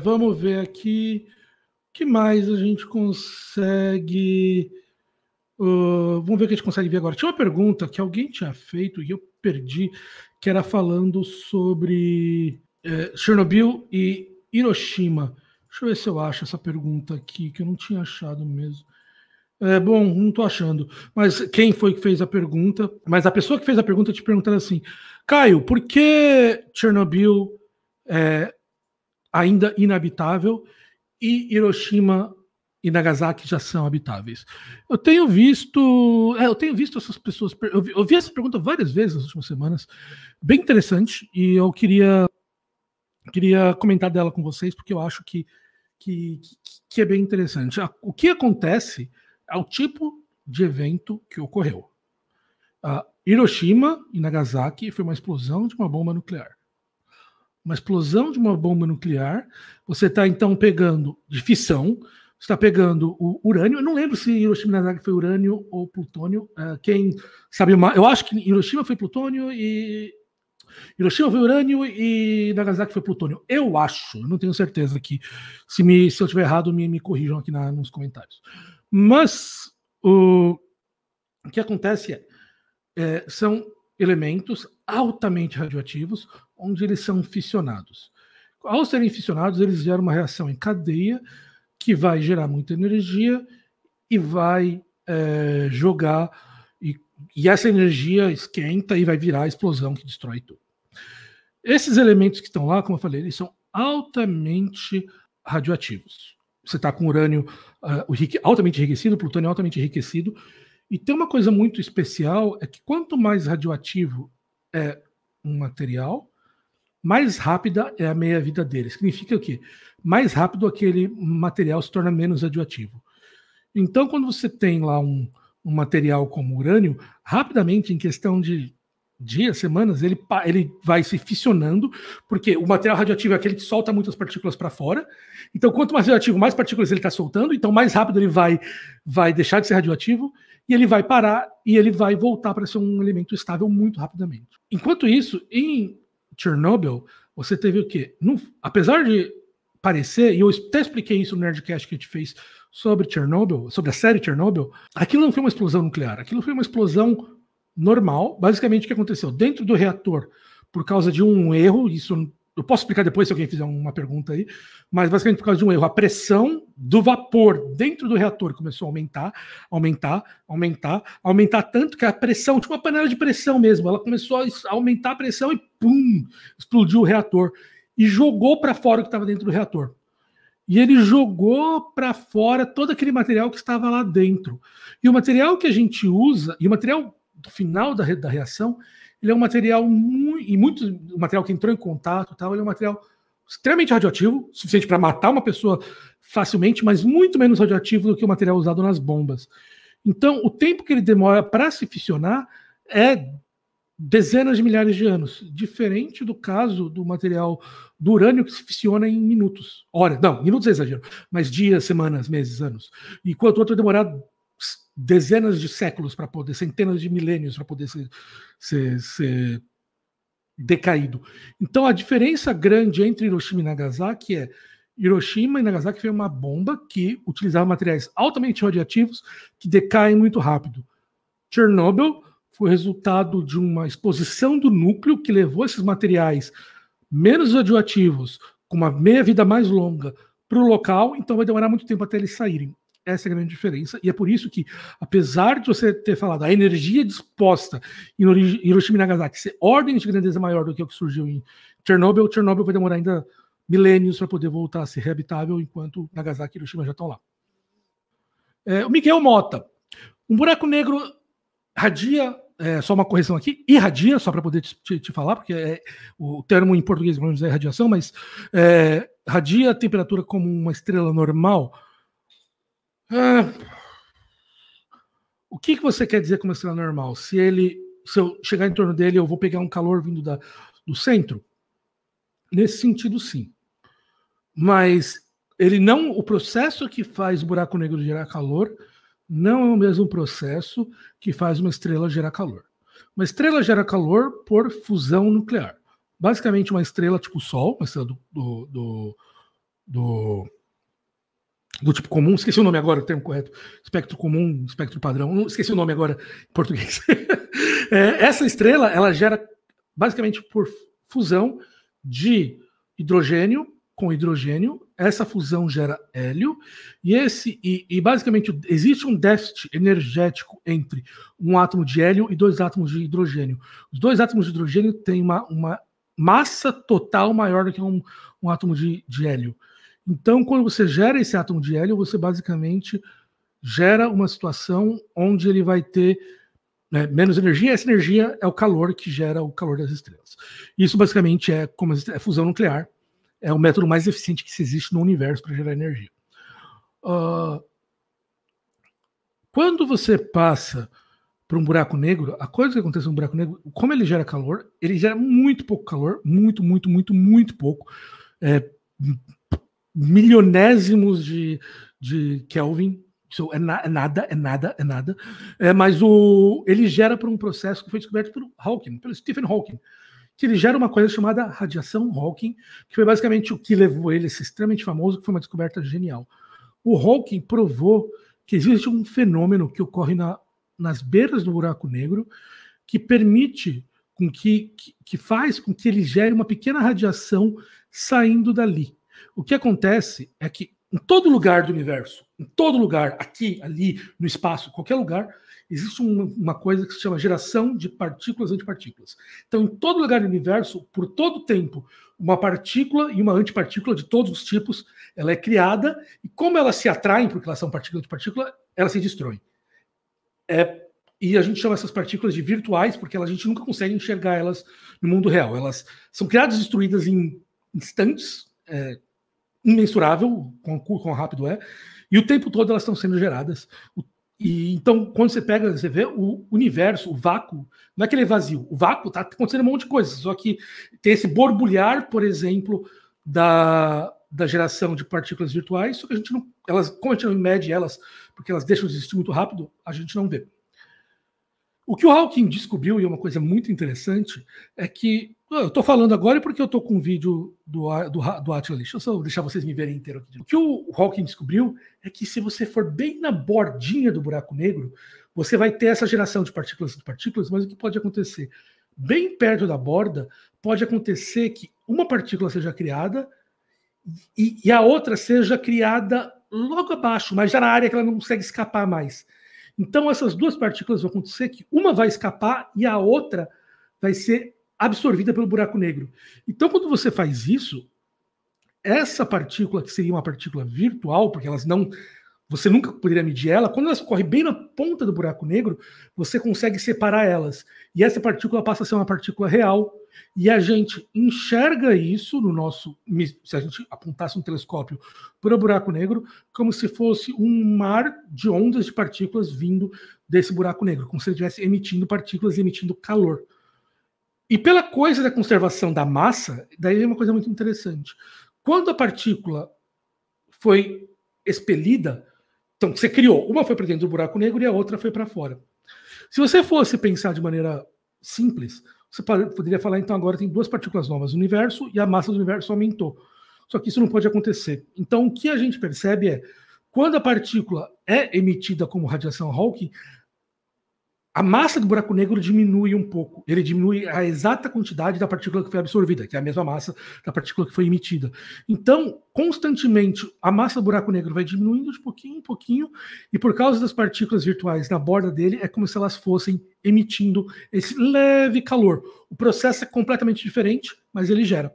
Vamos ver aqui. O que mais a gente consegue. Vamos ver o que a gente consegue ver agora. Tinha uma pergunta que alguém tinha feito e eu perdi, que era falando sobre Chernobyl e Hiroshima. Deixa eu ver se eu acho essa pergunta aqui, que eu não tinha achado mesmo. Bom, não estou achando. Mas quem foi que fez a pergunta? Mas a pessoa que fez a pergunta te perguntando assim: Caio, por que Chernobyl é ainda inabitável e Hiroshima e Nagasaki já são habitáveis? Eu tenho visto essas pessoas. Eu vi essa pergunta várias vezes nas últimas semanas, bem interessante, e eu queria comentar dela com vocês, porque eu acho que é bem interessante. O que acontece é o tipo de evento que ocorreu. Hiroshima e Nagasaki foi uma explosão de uma bomba nuclear. Uma explosão de uma bomba nuclear, você está então pegando de fissão, você está pegando o urânio. Eu não lembro se Hiroshima e Nagasaki foi urânio ou plutônio. Quem sabe mais? Eu acho que Hiroshima foi plutônio e Hiroshima foi urânio e Nagasaki foi plutônio. Eu acho, não tenho certeza aqui. Se eu estiver errado, me corrijam aqui nos comentários. Mas o que acontece são elementos altamente radioativos, onde eles são fissionados. Ao serem fissionados, eles geram uma reação em cadeia que vai gerar muita energia e vai jogar, e essa energia esquenta e vai virar a explosão que destrói tudo. Esses elementos que estão lá, como eu falei, eles são altamente radioativos. Você está com urânio altamente enriquecido, plutônio altamente enriquecido, e tem uma coisa muito especial, é que quanto mais radioativo é um material, mais rápida é a meia-vida dele. Significa o quê? Mais rápido aquele material se torna menos radioativo. Então, quando você tem lá um material como urânio, rapidamente, em questão de dias, semanas, ele vai se fissionando, porque o material radioativo é aquele que solta muitas partículas para fora. Então, quanto mais radioativo, mais partículas ele está soltando, então mais rápido ele vai deixar de ser radioativo, e ele vai parar e ele vai voltar para ser um elemento estável muito rapidamente. Enquanto isso, em Chernobyl, você teve o quê? Apesar de parecer, e eu até expliquei isso no Nerdcast que a gente fez sobre Chernobyl, sobre a série Chernobyl, aquilo não foi uma explosão nuclear, aquilo foi uma explosão normal. Basicamente, o que aconteceu? Dentro do reator, por causa de um erro, isso eu posso explicar depois se alguém fizer uma pergunta aí, mas basicamente por causa de um erro, a pressão do vapor dentro do reator começou a aumentar tanto que a pressão, tipo uma panela de pressão mesmo, ela começou a aumentar a pressão e pum, explodiu o reator e jogou para fora o que estava dentro do reator. E ele jogou para fora todo aquele material que estava lá dentro. E o material que a gente usa, e o material do final da reação, ele é um material o material que entrou em contato, tal, ele é um material extremamente radioativo, suficiente para matar uma pessoa facilmente, mas muito menos radioativo do que o material usado nas bombas. Então, o tempo que ele demora para se fissionar é dezenas de milhares de anos, diferente do caso do material do urânio que se fissiona em minutos, horas, não, minutos é exagero, mas dias, semanas, meses, anos. Enquanto o outro demorar dezenas de séculos para poder, centenas de milênios para poder ser decaído. Então a diferença grande entre Hiroshima e Nagasaki é Hiroshima e Nagasaki foi uma bomba que utilizava materiais altamente radioativos que decaem muito rápido. Chernobyl foi resultado de uma exposição do núcleo que levou esses materiais menos radioativos, com uma meia-vida mais longa, para o local, então vai demorar muito tempo até eles saírem. Essa é a grande diferença, e é por isso que, apesar de você ter falado a energia disposta em Hiroshima e Nagasaki ser ordens de grandeza maior do que o que surgiu em Chernobyl vai demorar ainda milênios para poder voltar a ser reabitável, enquanto Nagasaki e Hiroshima já estão lá. O Miguel Mota, um buraco negro radia, só uma correção aqui, irradia, só para poder te falar, porque o termo em português é radiação, mas radia a temperatura como uma estrela normal. O que você quer dizer com uma estrela normal? Se eu chegar em torno dele, eu vou pegar um calor vindo do centro? Nesse sentido, sim. Mas o processo que faz o buraco negro gerar calor não é o mesmo processo que faz uma estrela gerar calor. Uma estrela gera calor por fusão nuclear. basicamente uma estrela tipo Sol, uma estrela do tipo comum, esqueci o nome agora, o termo correto, espectro comum, espectro padrão, não esqueci o nome agora em português. Essa estrela, ela gera basicamente por fusão de hidrogênio com hidrogênio, essa fusão gera hélio, e basicamente existe um déficit energético entre um átomo de hélio e 2 átomos de hidrogênio. Os 2 átomos de hidrogênio têm uma massa total maior do que um átomo de hélio. Então, quando você gera esse átomo de hélio, você basicamente gera uma situação onde ele vai ter menos energia. Essa energia é o calor que gera o calor das estrelas. Isso basicamente é como é fusão nuclear. É o método mais eficiente que existe no universo para gerar energia. Quando você passa para um buraco negro, a coisa que acontece no buraco negro, como ele gera calor, ele gera muito pouco calor, muito pouco. Milionésimos de Kelvin, isso é nada. Mas ele gera por um processo que foi descoberto pelo Stephen Hawking, que ele gera uma coisa chamada radiação Hawking, que foi basicamente o que levou ele a ser extremamente famoso, que foi uma descoberta genial. O Hawking provou que existe um fenômeno que ocorre nas beiras do buraco negro, que permite que faz com que ele gere uma pequena radiação saindo dali. O que acontece é que em todo lugar do universo, em todo lugar, aqui, ali, no espaço, qualquer lugar, existe uma coisa que se chama geração de partículas e antipartículas. Então, em todo lugar do universo, por todo tempo, uma partícula e uma antipartícula de todos os tipos, ela é criada, e como elas se atraem, porque elas são partícula e antipartícula, elas se destroem. E a gente chama essas partículas de virtuais, porque a gente nunca consegue enxergar elas no mundo real. Elas são criadas e destruídas em instantes, imensurável quão rápido é, e o tempo todo elas estão sendo geradas. E então, quando você vê o universo, o vácuo, não é que ele é vazio, o vácuo está acontecendo um monte de coisas, só que tem esse borbulhar, por exemplo, da geração de partículas virtuais, só que a gente não, como a gente não mede elas, porque elas deixam de existir muito rápido, a gente não vê. O que o Hawking descobriu, e é uma coisa muito interessante, é que eu estou falando agora porque eu estou com um vídeo do Atila. Deixa eu só deixar vocês me verem inteiro aqui. O que o Hawking descobriu é que se você for bem na bordinha do buraco negro, você vai ter essa geração de partículas, mas o que pode acontecer? Bem perto da borda, pode acontecer que uma partícula seja criada e a outra seja criada logo abaixo, mas já na área que ela não consegue escapar mais. Então, essas duas partículas vão acontecer que uma vai escapar e a outra vai ser absorvida pelo buraco negro. Então, quando você faz isso, essa partícula, que seria uma partícula virtual, porque você nunca poderia medir ela, quando ela corre bem na ponta do buraco negro, você consegue separar elas. E essa partícula passa a ser uma partícula real. E a gente enxerga isso se a gente apontasse um telescópio para o buraco negro, como se fosse um mar de ondas de partículas vindo desse buraco negro, como se ele estivesse emitindo partículas e emitindo calor. E pela coisa da conservação da massa, daí é uma coisa muito interessante. Quando a partícula foi expelida, então você criou, uma foi para dentro do buraco negro e a outra foi para fora. Se você fosse pensar de maneira simples, você poderia falar, então agora tem duas partículas novas no universo e a massa do universo aumentou. Só que isso não pode acontecer. Então o que a gente percebe é, quando a partícula é emitida como radiação Hawking, a massa do buraco negro diminui um pouco. Ele diminui a exata quantidade da partícula que foi absorvida, que é a mesma massa da partícula que foi emitida. Então, constantemente, a massa do buraco negro vai diminuindo de pouquinho em pouquinho, e por causa das partículas virtuais na borda dele, é como se elas fossem emitindo esse leve calor. O processo é completamente diferente, mas ele gera.